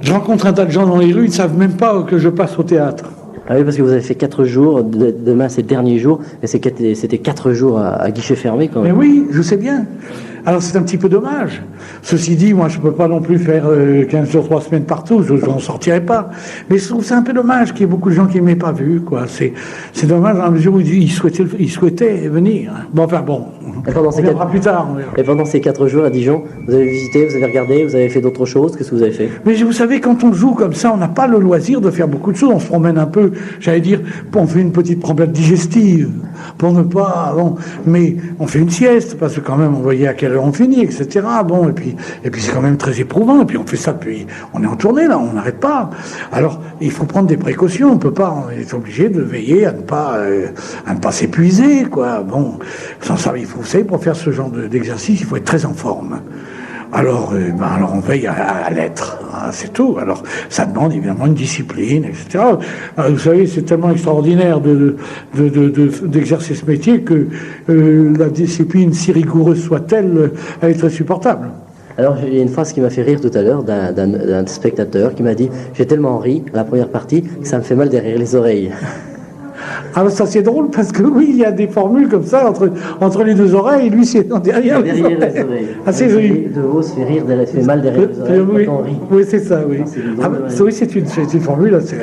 Je rencontre un tas de gens dans les rues, ils ne savent même pas que je passe au théâtre. Ah oui, parce que vous avez fait 4 jours, demain c'est le dernier jour, et c'était 4 jours à guichet fermé quand même. Mais oui, je sais bien. Alors c'est un petit peu dommage. Ceci dit, moi je ne peux pas non plus faire 15 jours, 3 semaines partout, je n'en sortirai pas. Mais je trouve que c'est un peu dommage qu'il y ait beaucoup de gens qui ne m'aient pas vu, quoi. C'est dommage dans la mesure où ils souhaitaient venir. Bon, enfin bon, on viendra plus tard. Et pendant ces 4 jours à Dijon, vous avez visité, vous avez regardé, vous avez fait d'autres choses, qu'est-ce que vous avez fait? Mais vous savez, quand on joue comme ça, on n'a pas le loisir de faire beaucoup de choses, on se promène un peu, j'allais dire, on fait une petite promenade digestive, pour ne pas... Bon, mais on fait une sieste, parce que quand même on voyait à quelle heure on finit, etc. Bon, et puis c'est quand même très éprouvant, et puis on fait ça depuis... On est en tournée, là, on n'arrête pas. Alors, il faut prendre des précautions, on peut pas... On est obligé de veiller à ne pas s'épuiser, quoi. Bon, sans ça, il faut, vous savez, pour faire ce genre d'exercice, il faut être très en forme. Alors on veille à l'être, hein, c'est tout. Alors, ça demande évidemment une discipline, etc. Alors, vous savez, c'est tellement extraordinaire d'exercer ce métier que la discipline, si rigoureuse soit-elle, elle est très supportable. Alors, il y a une phrase qui m'a fait rire tout à l'heure d'un spectateur qui m'a dit « J'ai tellement ri à la première partie que ça me fait mal derrière les oreilles ». Alors ça c'est drôle parce que oui, il y a des formules comme ça entre les deux oreilles, et lui c'est derrière les oreilles. Ah, c'est joli. De haut se fait rire, fait mal derrière les oreilles oui, quand on rit. Oui, c'est ça, oui. Oui, c'est une formule assez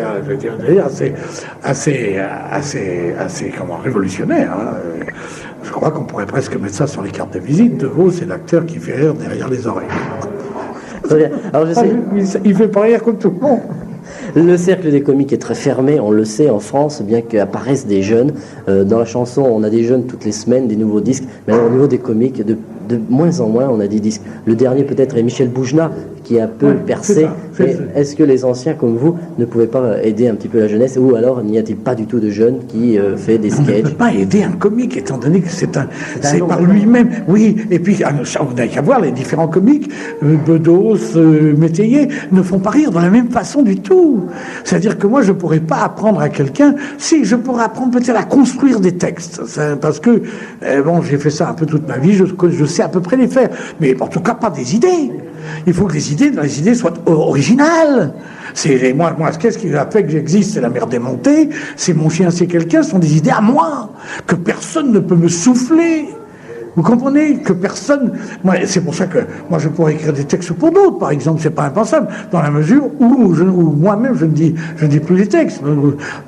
comment, révolutionnaire. Hein. Je crois qu'on pourrait presque mettre ça sur les cartes de visite. De haut, c'est l'acteur qui fait rire derrière les oreilles. Alors, il fait pas rire comme tout le monde. Le cercle des comiques est très fermé, on le sait en France, bien qu'apparaissent des jeunes. Dans la chanson, on a des jeunes toutes les semaines, des nouveaux disques, mais au niveau des comiques, de moins en moins, on a des disques. Le dernier peut-être est Michel Boujna, qui a un peu percé. Est-ce que les anciens comme vous ne pouvaient pas aider un petit peu la jeunesse, ou alors n'y a-t-il pas du tout de jeunes qui fait des sketchs? On ne peut pas aider un comique, étant donné que c'est par lui-même. Oui, et puis vous n'avez qu'à voir les différents comiques, Bedos, Métayer, ne font pas rire de la même façon du tout. C'est-à-dire que moi, je ne pourrais pas apprendre à quelqu'un, si je pourrais apprendre peut-être à construire des textes, parce que, bon, j'ai fait ça un peu toute ma vie, je sais à peu près les faire, mais en tout cas pas des idées. Il faut que les idées soient originales. Moi, qu'est-ce qui a fait que j'existe? C'est la mer démontée, c'est mon chien, c'est quelqu'un, ce sont des idées à moi, que personne ne peut me souffler. Vous comprenez que personne... C'est pour ça que moi je pourrais écrire des textes pour d'autres, par exemple, c'est pas impensable, dans la mesure où moi-même je ne dis plus les textes,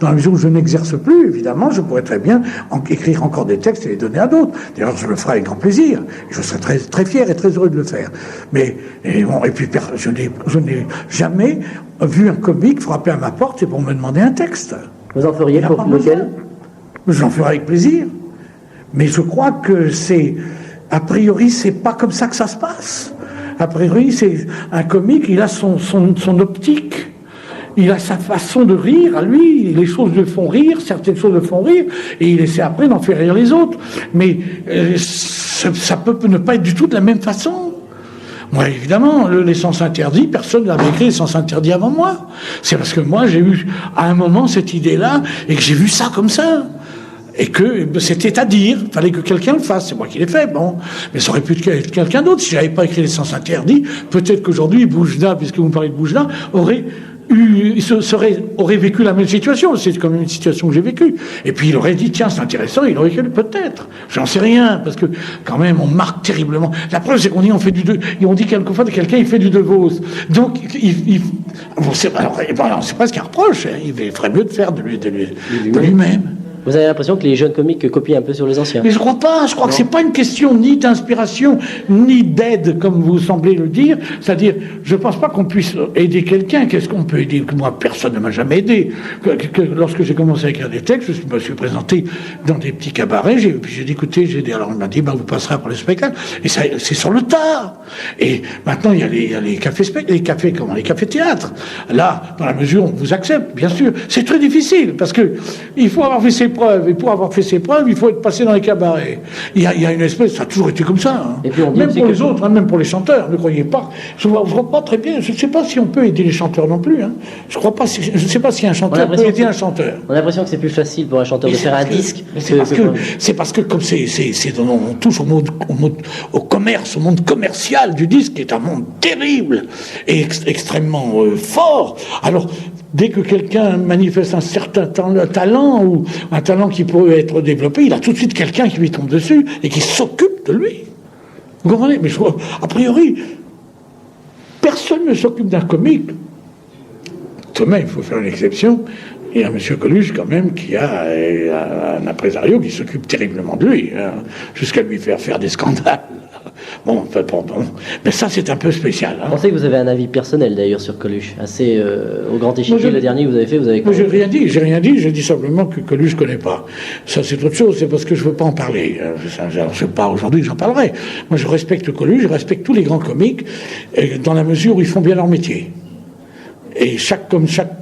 dans la mesure où je n'exerce plus, évidemment, je pourrais très bien écrire encore des textes et les donner à d'autres. D'ailleurs, je le ferai avec grand plaisir. Je serai très, très fier et très heureux de le faire. Et puis je n'ai jamais vu un comique frapper à ma porte et pour me demander un texte. Vous en feriez pour lequel? J'en ferai avec plaisir. Mais je crois que a priori, c'est pas comme ça que ça se passe. A priori, c'est un comique, il a son optique, il a sa façon de rire à lui, les choses le font rire, certaines choses le font rire, et il essaie après d'en faire rire les autres. Mais ça peut ne pas être du tout de la même façon. Moi, évidemment, les sens interdits, personne n'avait écrit les sens interdits avant moi. C'est parce que moi, j'ai eu à un moment cette idée-là, et que j'ai vu ça comme ça. Et que c'était à dire, il fallait que quelqu'un le fasse, c'est moi qui l'ai fait, bon. Mais ça aurait pu être quelqu'un d'autre. Si je n'avais pas écrit les sens interdits, peut-être qu'aujourd'hui, Boujna, puisque vous me parlez de Boujna, aurait vécu la même situation. C'est quand même une situation que j'ai vécue. Et puis il aurait dit, tiens, c'est intéressant, il aurait écrit peut-être. J'en sais rien, parce que quand même, on marque terriblement. La preuve, c'est qu'on dit, on dit quelquefois de quelqu'un, il fait du De Vos. Donc, c'est presque un reproche. Hein. Il ferait mieux de faire de lui-même. Vous avez l'impression que les jeunes comiques copient un peu sur les anciens? Mais je crois pas. Je crois que c'est pas une question ni d'inspiration, ni d'aide, comme vous semblez le dire. C'est-à-dire, je pense pas qu'on puisse aider quelqu'un. Qu'est-ce qu'on peut aider? Moi, personne ne m'a jamais aidé. Lorsque j'ai commencé à écrire des textes, je me suis présenté dans des petits cabarets. Puis j'ai dit, écoutez, alors il m'a dit, vous passerez après le spectacle. Et ça, c'est sur le tas. Et maintenant, il y a les cafés théâtres. Là, dans la mesure où on vous accepte, bien sûr. C'est très difficile, parce que il faut avoir fait ses preuves, et pour avoir fait ses preuves, il faut être passé dans les cabarets. Il y a une espèce, ça a toujours été comme ça. Hein. Et puis même pour les autres, hein, même pour les chanteurs, ne croyez pas. Je ne vois pas très bien, je ne sais pas si on peut aider les chanteurs non plus. Hein. Je ne sais pas si un chanteur peut aider un chanteur. On a l'impression que c'est plus facile pour un chanteur de faire un disque. C'est parce que comme on touche au commerce, commerce, au monde commercial du disque, qui est un monde terrible et extrêmement fort. Alors, dès que quelqu'un manifeste un certain talent ou un talent qui peut être développé, il a tout de suite quelqu'un qui lui tombe dessus et qui s'occupe de lui. Vous comprenez? Mais a priori, personne ne s'occupe d'un comique. Thomas, il faut faire une exception. Il y a M. Coluche, quand même, qui a un impresario qui s'occupe terriblement de lui, hein, jusqu'à lui faire des scandales. Bon. Mais ça, c'est un peu spécial. Hein. Je pensais que vous avez un avis personnel, d'ailleurs, sur Coluche. Assez au grand échiquier, le dernier que vous avez fait, vous avez... Moi, j'ai rien dit. J'ai dit simplement que Coluche ne connaît pas. Ça, c'est autre chose. C'est parce que je ne veux pas en parler. Je ne sais pas aujourd'hui, j'en parlerai. Moi, je respecte Coluche, je respecte tous les grands comiques, dans la mesure où ils font bien leur métier. Et chaque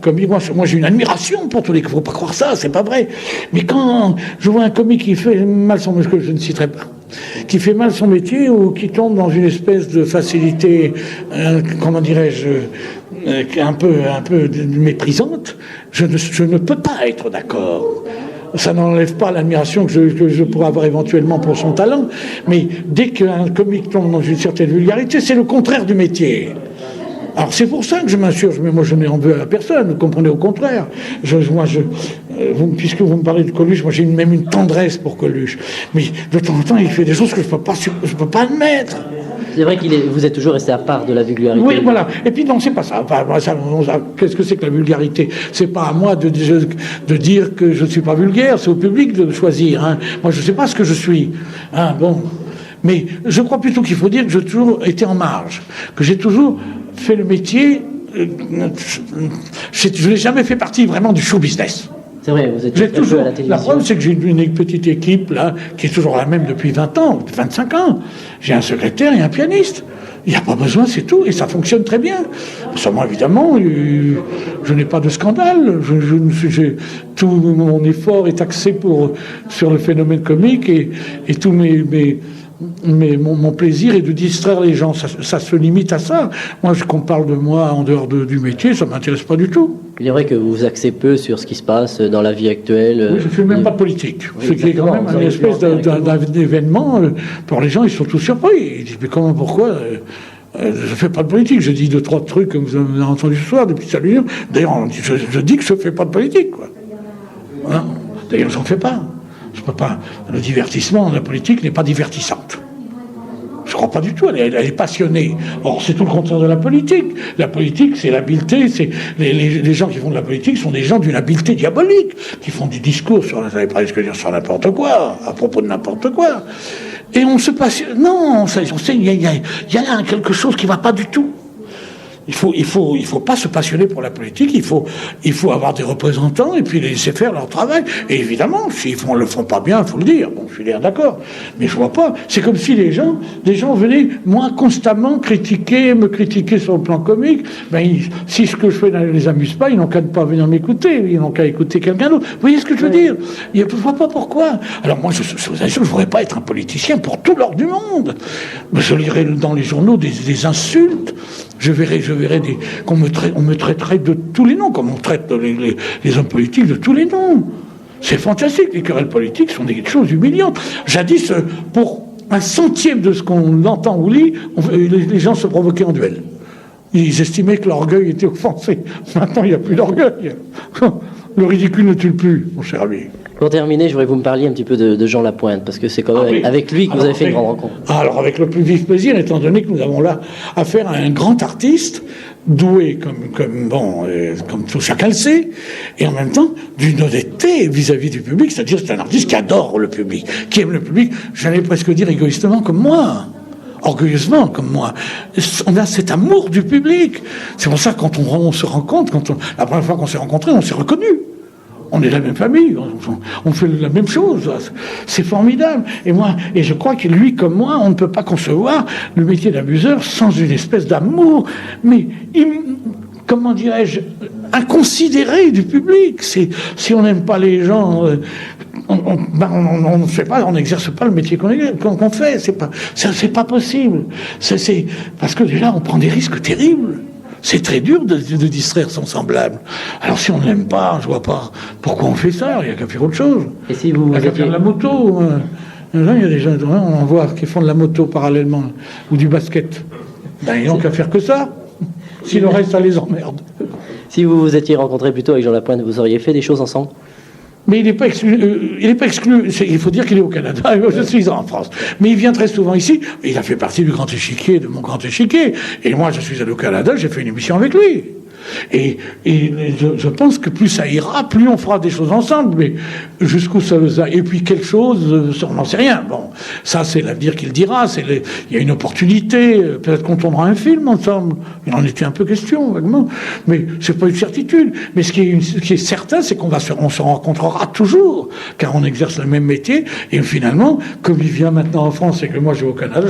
comique, moi j'ai une admiration pour tous les... Il ne faut pas croire ça, c'est pas vrai. Mais quand je vois un comique qui fait mal son métier, que je ne citerai pas, qui fait mal son métier ou qui tombe dans une espèce de facilité, comment dirais-je, un peu méprisante, je ne peux pas être d'accord. Ça n'enlève pas l'admiration que je pourrais avoir éventuellement pour son talent, mais dès qu'un comique tombe dans une certaine vulgarité, c'est le contraire du métier. Alors c'est pour ça que je m'insurge, mais moi je n'en veux à personne, vous comprenez, au contraire. Puisque vous me parlez de Coluche, moi j'ai même une tendresse pour Coluche. Mais de temps en temps, il fait des choses que je peux pas admettre. C'est vrai vous êtes toujours resté à part de la vulgarité. Oui, voilà. Et puis non, c'est pas ça. Qu'est-ce que c'est que la vulgarité? C'est pas à moi de dire que je ne suis pas vulgaire, c'est au public de choisir. Hein. Moi je ne sais pas ce que je suis. Hein, bon. Mais je crois plutôt qu'il faut dire que j'ai toujours été en marge, que j'ai toujours fait le métier. Je n'ai jamais fait partie vraiment du show business. C'est vrai, vous êtes toujours à la télévision. La preuve, c'est que j'ai une petite équipe là, qui est toujours la même depuis 20 ans, 25 ans. J'ai un secrétaire et un pianiste. Il n'y a pas besoin, c'est tout, et ça fonctionne très bien. Seulement, évidemment, je n'ai pas de scandale. Tout mon effort est axé sur le phénomène comique et tout mon plaisir est de distraire les gens. Ça se limite à ça. Moi, qu'on parle de moi en dehors du métier, ça ne m'intéresse pas du tout. Il est vrai que vous vous axez peu sur ce qui se passe dans la vie actuelle. Oui, je ne fais même pas de politique. Oui, ce qui est quand même une espèce d'événement. Pour les gens, ils sont tous surpris. Ils disent, mais comment, pourquoi je ne fais pas de politique. Je dis 2-3 trucs comme vous avez entendu ce soir, des petites allusions. D'ailleurs, je dis que je ne fais pas de politique, quoi. Hein? D'ailleurs, je n'en fais pas. Je peux pas. Le divertissement, la politique n'est pas divertissante. Je ne crois pas du tout. Elle est passionnée. Or, c'est tout le contraire de la politique. La politique, c'est l'habileté. C'est les gens qui font de la politique sont des gens d'une habileté diabolique, qui font des discours sur n'importe quoi, à propos de n'importe quoi. Et on se passionne. Non, on sait, il y a là quelque chose qui ne va pas du tout. Il faut pas se passionner pour la politique, il faut avoir des représentants et puis les laisser faire leur travail. Et évidemment, s'ils le font pas bien, il faut le dire. Bon, je suis d'accord. Mais je vois pas. C'est comme si les gens venaient, moi, constamment me critiquer sur le plan comique. Si ce que je fais ne les amuse pas, ils n'ont qu'à ne pas venir m'écouter. Ils n'ont qu'à écouter quelqu'un d'autre. Vous voyez ce que je veux dire? Je ne vois pas pourquoi. Alors moi, je vous assure, je ne voudrais pas être un politicien pour tout l'or du monde. Je lirai dans les journaux des insultes. Je verrai on me traiterait de tous les noms, comme on traite les hommes politiques de tous les noms. C'est fantastique, les querelles politiques sont des choses humiliantes. Jadis, pour 1/100 de ce qu'on entend ou lit, les gens se provoquaient en duel. Ils estimaient que l'orgueil était offensé. Maintenant, il n'y a plus d'orgueil. Le ridicule ne tue plus, mon cher ami. Pour terminer, je voudrais que vous me parliez un petit peu de Jean Lapointe, parce que c'est quand même avec lui que vous avez fait une grande rencontre. Alors, avec le plus vif plaisir, étant donné que nous avons là affaire à un grand artiste, doué comme tout chacun le sait, et en même temps d'une honnêteté vis-à-vis du public, c'est-à-dire c'est un artiste qui adore le public, qui aime le public, j'allais presque dire égoïstement comme moi. Orgueilleusement comme moi. On a cet amour du public. C'est pour ça que quand on se rencontre, la première fois qu'on s'est rencontrés, on s'est reconnus. On est de la même famille, on fait la même chose. C'est formidable. Et je crois que lui comme moi, on ne peut pas concevoir le métier d'amuseur sans une espèce d'amour, mais comment dirais-je, inconsidéré du public. Si on n'aime pas les gens, on n'exerce pas le métier qu'on fait. C'est pas possible. C'est parce que déjà on prend des risques terribles. C'est très dur de distraire son semblable. Alors si on ne l'aime pas, je vois pas pourquoi on fait ça. Il n'y a qu'à faire autre chose. Et si vous il n'y a qu'à faire de la moto. Là, il y a des gens, on en voit qui font de la moto parallèlement, ou du basket. Ben, ils n'ont qu'à faire que ça. Si le reste, ça les emmerde. Si vous vous étiez rencontré plutôt avec Jean Lapointe, vous auriez fait des choses ensemble? Mais il n'est pas exclu. Il n'est pas exclu. Il faut dire qu'il est au Canada. Je suis en France. Mais il vient très souvent ici. Il a fait partie du grand échiquier, de mon grand échiquier. Et moi, je suis allé au Canada, j'ai fait une émission avec lui. Et je pense que plus ça ira, plus on fera des choses ensemble. Mais jusqu'où ça va. Et puis quelque chose, on n'en sait rien. Bon, ça c'est l'avenir qui le dira. Il y a une opportunité. Peut-être qu'on tournera un film ensemble. Il en était un peu question, vaguement. Mais c'est pas une certitude. Mais ce qui est certain, c'est on se rencontrera toujours, car on exerce le même métier. Et finalement, comme il vient maintenant en France et que moi je vais au Canada,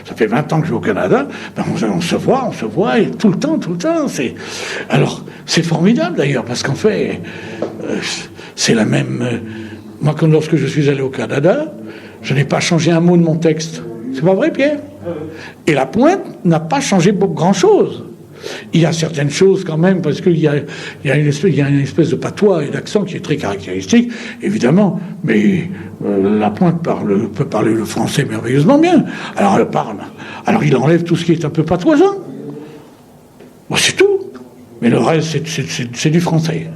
ça fait 20 ans que je vais au Canada, ben on se voit, et tout le temps. Alors, c'est formidable d'ailleurs, parce qu'en fait, c'est la même. Moi, lorsque je suis allé au Canada, je n'ai pas changé un mot de mon texte. C'est pas vrai, Pierre? Et La Pointe n'a pas changé grand-chose. Il y a certaines choses quand même, parce qu'il y a une espèce de patois et d'accent qui est très caractéristique, évidemment, mais La Pointe peut parler le français merveilleusement bien. Alors elle parle. Alors il enlève tout ce qui est un peu patoisant. Bon, c'est tout. Mais le reste, c'est du français.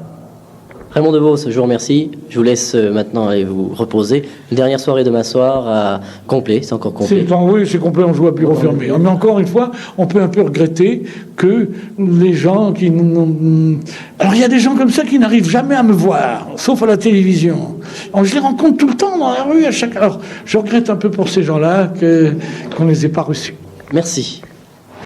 Raymond Devos, je vous remercie. Je vous laisse maintenant aller vous reposer. Une dernière soirée demain soir à complet, c'est encore complet. Oui, c'est complet, on joue à bureau fermé. Mais encore une fois, on peut un peu regretter que les gens qui... Alors il y a des gens comme ça qui n'arrivent jamais à me voir, sauf à la télévision. Je les rencontre tout le temps dans la rue, à chaque... Alors je regrette un peu pour ces gens-là qu'on ne les ait pas reçus. Merci.